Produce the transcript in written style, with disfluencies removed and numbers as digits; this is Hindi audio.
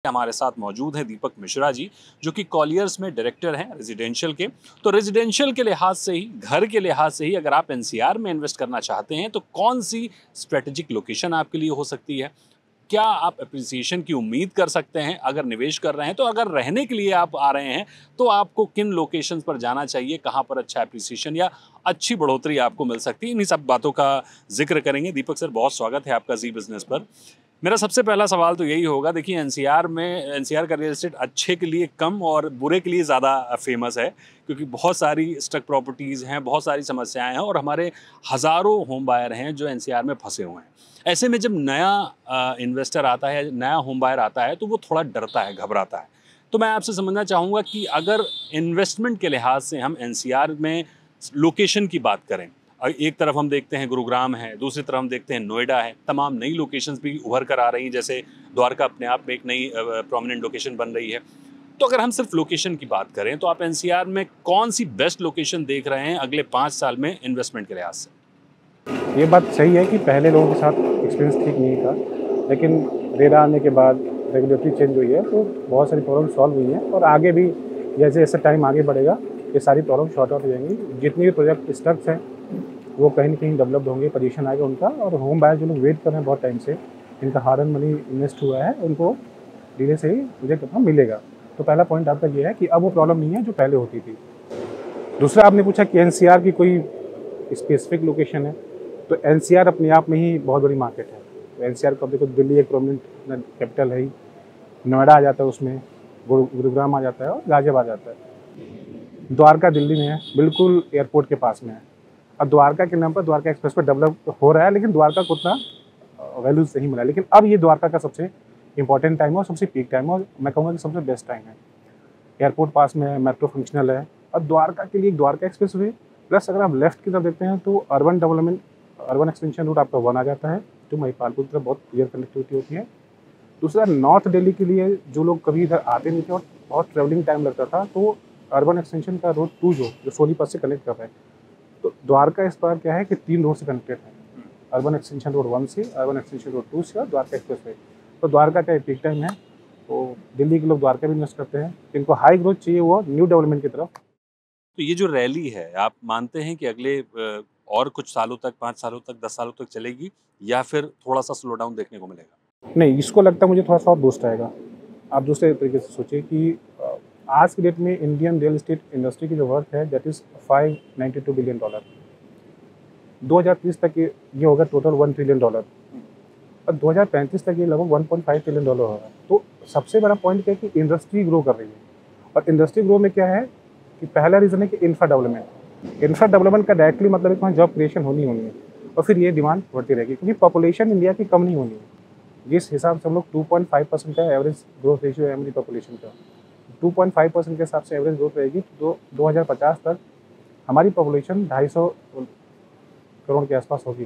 हमारे साथ मौजूद हैं दीपक मिश्रा जी, जो कि कॉलियर्स में डायरेक्टर हैं रेजिडेंशियल के। तो रेजिडेंशियल के लिहाज से ही, घर के लिहाज से ही अगर आप एनसीआर में इन्वेस्ट करना चाहते हैं तो कौन सी स्ट्रेटेजिक लोकेशन आपके लिए हो सकती है, क्या आप एप्रिसिएशन की उम्मीद कर सकते हैं अगर निवेश कर रहे हैं, तो अगर रहने के लिए आप आ रहे हैं तो आपको किन लोकेशंस पर जाना चाहिए, कहाँ पर अच्छा एप्रिसिएशन या अच्छी बढ़ोतरी आपको मिल सकती है, इन्हीं सब बातों का जिक्र करेंगे। दीपक सर, बहुत स्वागत है आपका जी बिजनेस पर। मेरा सबसे पहला सवाल तो यही होगा, देखिए एनसीआर का रियल एस्टेट अच्छे के लिए कम और बुरे के लिए ज़्यादा फेमस है, क्योंकि बहुत सारी स्टक प्रॉपर्टीज़ हैं, बहुत सारी समस्याएं हैं और हमारे हज़ारों होम बायर हैं जो एनसीआर में फंसे हुए हैं। ऐसे में जब नया इन्वेस्टर आता है, नया होम बायर आता है, तो वो थोड़ा डरता है, घबराता है। तो मैं आपसे समझना चाहूँगा कि अगर इन्वेस्टमेंट के लिहाज से हम एनसीआर में लोकेशन की बात करें, एक तरफ हम देखते हैं गुरुग्राम है, दूसरी तरफ हम देखते हैं नोएडा है, तमाम नई लोकेशंस भी उभर कर आ रही हैं, जैसे द्वारका अपने आप में एक नई प्रोमिनेंट लोकेशन बन रही है। तो अगर हम सिर्फ लोकेशन की बात करें तो आप एनसीआर में कौन सी बेस्ट लोकेशन देख रहे हैं अगले 5 साल में इन्वेस्टमेंट के लिहाज से? ये बात सही है कि पहले लोगों के साथ एक्सपीरियंस ठीक नहीं था, लेकिन रेरा आने के बाद रेगुलेटरी चेंज हुई है तो बहुत सारी प्रॉब्लम सॉल्व हुई हैं और आगे भी जैसे जैसे टाइम आगे बढ़ेगा ये सारी प्रॉब्लम शॉर्ट आउट हो जाएंगी। जितने भी प्रोजेक्ट स्टक्स हैं वो कहीं ना कहीं डेवलप्ड होंगे, पोजीशन आएगा उनका, और होम बायर जो लोग वेट कर रहे हैं बहुत टाइम से, इनका हार्ड एंड मनी इन्वेस्ट हुआ है, उनको धीरे से ही प्रोजेक्ट अपना मिलेगा। तो पहला पॉइंट आपका ये है कि अब वो प्रॉब्लम नहीं है जो पहले होती थी। दूसरा, आपने पूछा कि एनसीआर की कोई स्पेसिफिक लोकेशन है, तो एनसीआर अपने आप में ही बहुत बड़ी मार्केट है। तो एनसीआर को देखो, दिल्ली एक प्रोमिनेंट कैपिटल है ही, नोएडा आ जाता है उसमें, गुरुग्राम आ जाता है और गाजियाबाद आ जाता है। द्वारका दिल्ली में है, बिल्कुल एयरपोर्ट के पास में है। अब द्वारका के नाम पर द्वारका एक्सप्रेस पर डेवलप हो रहा है, लेकिन द्वारका को उतना वैल्यूज नहीं मिला। लेकिन अब ये द्वारका का सबसे इंपॉर्टेंट टाइम है और सबसे पीक टाइम है, और मैं कहूँगा कि सबसे बेस्ट टाइम है। एयरपोर्ट पास में है, मेट्रो फंक्शनल है, और द्वारका के लिए द्वारका एक्सप्रेस वे, प्लस अगर आप लेफ्ट की तरफ देखते हैं तो urban development, urban extension route आपका वन आ जाता है, जो महिपालपुर की तरफ बहुत क्लियर कनेक्टिविटी होती है। दूसरा, नॉर्थ दिल्ली के लिए जो लोग कभी इधर आते नहीं थे और बहुत ट्रेवलिंग टाइम लगता था, तो अर्बन एक्सटेंशन का रोड 2 जो सोनीपत से कनेक्ट कर रहा है, तो द्वारका इस बार क्या है कि 3 रोड से कनेक्टेड है, अर्बन एक्सटेंशन रोड 1 से, अर्बन एक्सटेंशन रोड 2 से और द्वारका एक्सप्रेस वे। तो द्वारका का पीक टाइम है, तो दिल्ली के लोग द्वारका भी इन्वेस्ट करते हैं। इनको हाई ग्रोथ चाहिए वो न्यू डेवलपमेंट की तरफ। तो ये जो रैली है, आप मानते हैं कि अगले और कुछ सालों तक, 5 सालों तक, 10 सालों तक चलेगी या फिर थोड़ा-सा स्लो डाउन देखने को मिलेगा? नहीं, इसको लगता है मुझे थोड़ा सा और बूस्ट आएगा। आप दूसरे तरीके से सोचिए कि आज की डेट में इंडियन रियल एस्टेट इंडस्ट्री की जो वर्थ है दैट इज़ $592 बिलियन। 2030 तक ये होगा टोटल $1 ट्रिलियन, और 2035 तक ये लगभग $1.5 ट्रिलियन होगा। तो सबसे बड़ा पॉइंट क्या है कि इंडस्ट्री ग्रो कर रही है, और इंडस्ट्री ग्रो में क्या है कि पहला रीज़न है कि इंफ्रा डेवलपमेंट। इंफ्रा डेवलपमेंट का डायरेक्टली मतलब है कि वहाँ जॉब क्रिएशन होनी है, और फिर ये डिमांड बढ़ती रहेगी, क्योंकि पॉपुलेशन इंडिया की कम नहीं होनी है। जिस हिसाब से हम लोग 2.5% का एवरेज ग्रोथ रेशियो है हमारी पॉपुलेशन का, 2.5% के हिसाब से एवरेज ग्रोथ रहेगी, तो 2050 तक हमारी पॉपुलेशन 250 करोड़ के आसपास होगी।